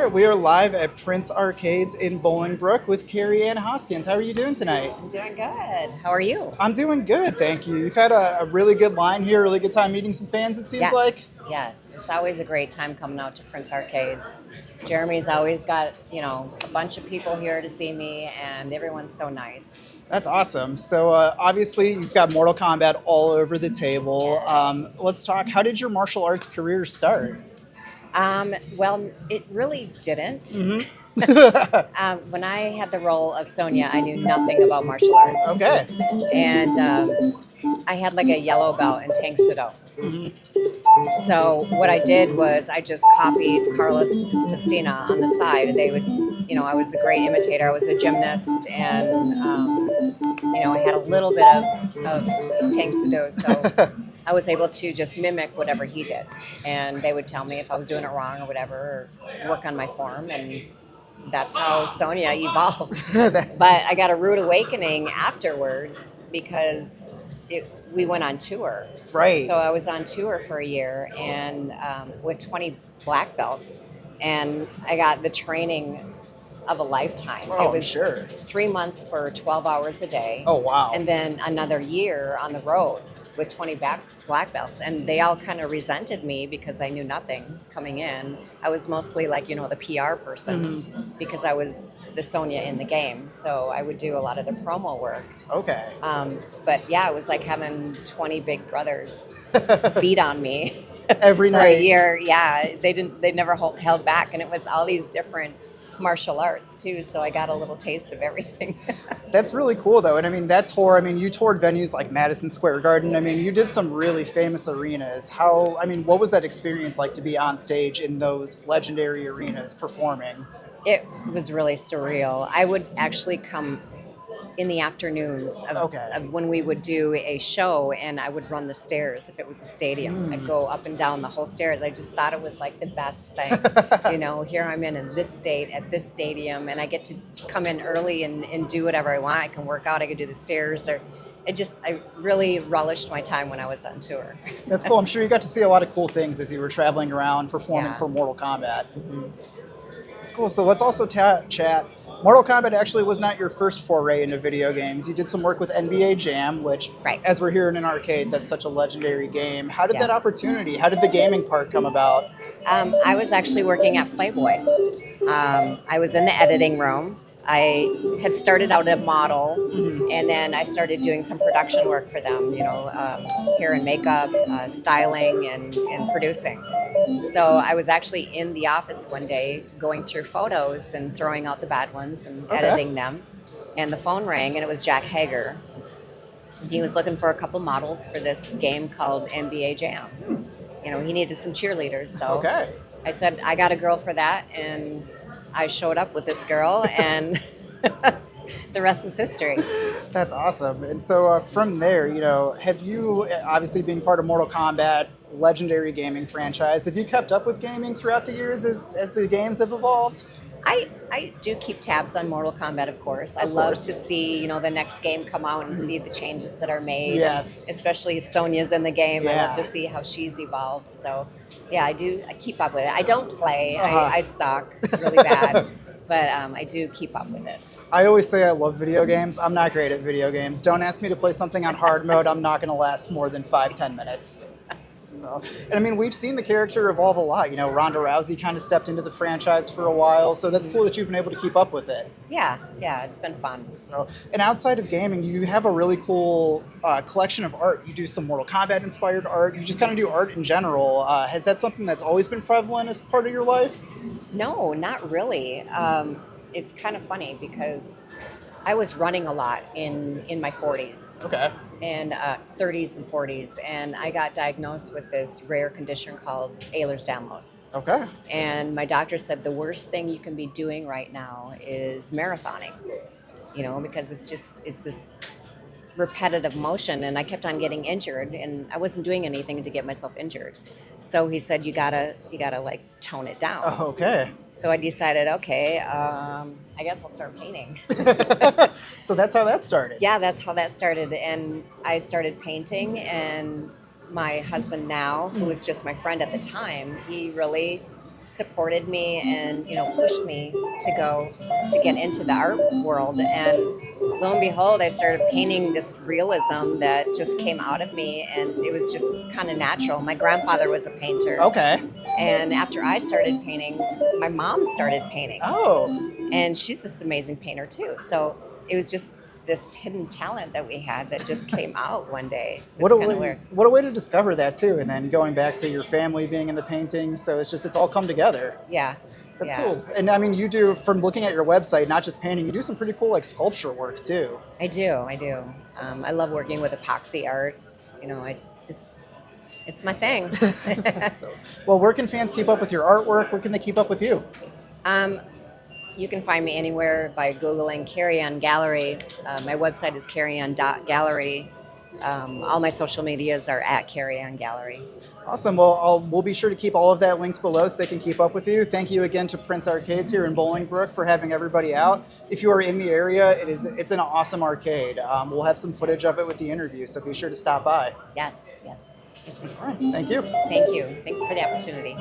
right, we are live at Prince Arcades in Bolingbrook with Kerri Ann Hoskins. How are you doing tonight? I'm doing good. How are you? I'm doing good, thank you. You've had a really good line here, really good time meeting some fans, it seems Yes, like. yes. It's always a great time coming out to Prince Arcades. Jeremy's always got, a bunch of people here to see me, and everyone's so nice. That's awesome. So obviously you've got Mortal Kombat all over the table. Yes. Let's talk, how did your martial arts career start? Well, it really didn't. Mm-hmm. When I had the role of Sonya, I knew nothing about martial arts. Okay. And I had like a yellow belt in Tang Sudo. Mm-hmm. So what I did was I just copied Carlos Pesina on the side. They would, I was a great imitator. I was a gymnast, and I had a little bit of Tang Sudo, so I was able to just mimic whatever he did. And they would tell me if I was doing it wrong or whatever, or work on my form, and that's how Sonya evolved. But I got a rude awakening afterwards because we went on tour. Right. So I was on tour for a year and with 20 black belts, and I got the training of a lifetime. Oh, it was sure. 3 months for 12 hours a day. Oh, wow. And then another year on the road with 20 black belts. And they all kind of resented me because I knew nothing coming in. I was mostly like, the PR person because I was the Sonya in the game. So I would do a lot of the promo work. Okay. But yeah, it was like having 20 big brothers beat on me Every for night. a year. Yeah, they never held back. And it was all these different martial arts too, so I got a little taste of everything. That's really cool though. And I mean, that tour, you toured venues like Madison Square Garden. You did some really famous arenas. What was that experience like to be on stage in those legendary arenas performing? It was really surreal. I would actually come in the afternoons of when we would do a show, and I would run the stairs if it was a stadium. I'd go up and down the whole stairs. I just thought it was like the best thing. Here I'm in this state at this stadium, and I get to come in early and do whatever I want. I can work out, I could do the stairs, I really relished my time when I was on tour. That's cool. I'm sure you got to see a lot of cool things as you were traveling around performing Yeah. for Mortal Kombat. Mm-hmm. It's cool. So let's also chat. Mortal Kombat actually was not your first foray into video games. You did some work with NBA Jam, which, Right. as we're here in an arcade, that's such a legendary game. How did that Yes. opportunity, how did the gaming part come about? I was actually working at Playboy. I was in the editing room. I had started out a model, and then I started doing some production work for them, hair and makeup, styling, and producing. So I was actually in the office one day going through photos and throwing out the bad ones and editing them. And the phone rang, and it was Jack Hager. He was looking for a couple models for this game called NBA Jam. He needed some cheerleaders. So I said, I got a girl for that. And I showed up with this girl, and the rest is history. That's awesome. And so from there, have you, obviously being part of Mortal Kombat, legendary gaming franchise, have you kept up with gaming throughout the years as the games have evolved? I do keep tabs on Mortal Kombat, of course. I love to see, the next game come out and see the changes that are made. Yes. Especially if Sonya's in the game. I love to see how she's evolved. So, yeah, I keep up with it. I don't play. I suck really bad. But I do keep up with it. I always say I love video games. I'm not great at video games. Don't ask me to play something on hard mode. I'm not going to last more than 5-10 minutes. So, and we've seen the character evolve a lot. Ronda Rousey kind of stepped into the franchise for a while, so that's cool that you've been able to keep up with it. Yeah, it's been fun. So, and outside of gaming, you have a really cool collection of art. You do some Mortal Kombat inspired art. You just kind of do art in general. Has that something that's always been prevalent as part of your life? No, not really. It's kind of funny because I was running a lot in my 40s. Okay. And 30s and 40s, and I got diagnosed with this rare condition called Ehlers-Danlos. Okay. And my doctor said the worst thing you can be doing right now is marathoning, because it's this repetitive motion, and I kept on getting injured, and I wasn't doing anything to get myself injured. So he said, you gotta like tone it down. Oh, okay. So I decided, I guess I'll start painting. So that's how that started. Yeah, that's how that started. And I started painting, and my husband now, who was just my friend at the time, he really supported me and pushed me to get into the art world. And lo and behold, I started painting this realism that just came out of me, and it was just kind of natural. My grandfather was a painter. Okay. And after I started painting, my mom started painting. Oh. And she's this amazing painter too. So it was just this hidden talent that we had that just came out one day. It's kind of weird. What a way to discover that too, and then going back to your family being in the painting. So it's all come together. Yeah. That's Yeah. cool. And I mean, you do, from looking at your website, not just painting, you do some pretty cool like sculpture work too. I do. I love working with epoxy art. It's my thing. So, well, where can fans keep up with your artwork? Where can they keep up with you? You can find me anywhere by Googling Kerri Ann Gallery. My website is kerryann.gallery. All my social medias are at Kerri Ann Gallery. Awesome. Well, we'll be sure to keep all of that links below so they can keep up with you. Thank you again to Prince Arcades here in Bolingbrook for having everybody out. If you are in the area, it's an awesome arcade. We'll have some footage of it with the interview, so be sure to stop by. Yes. All right. Thank you. Thank you. Thanks for the opportunity.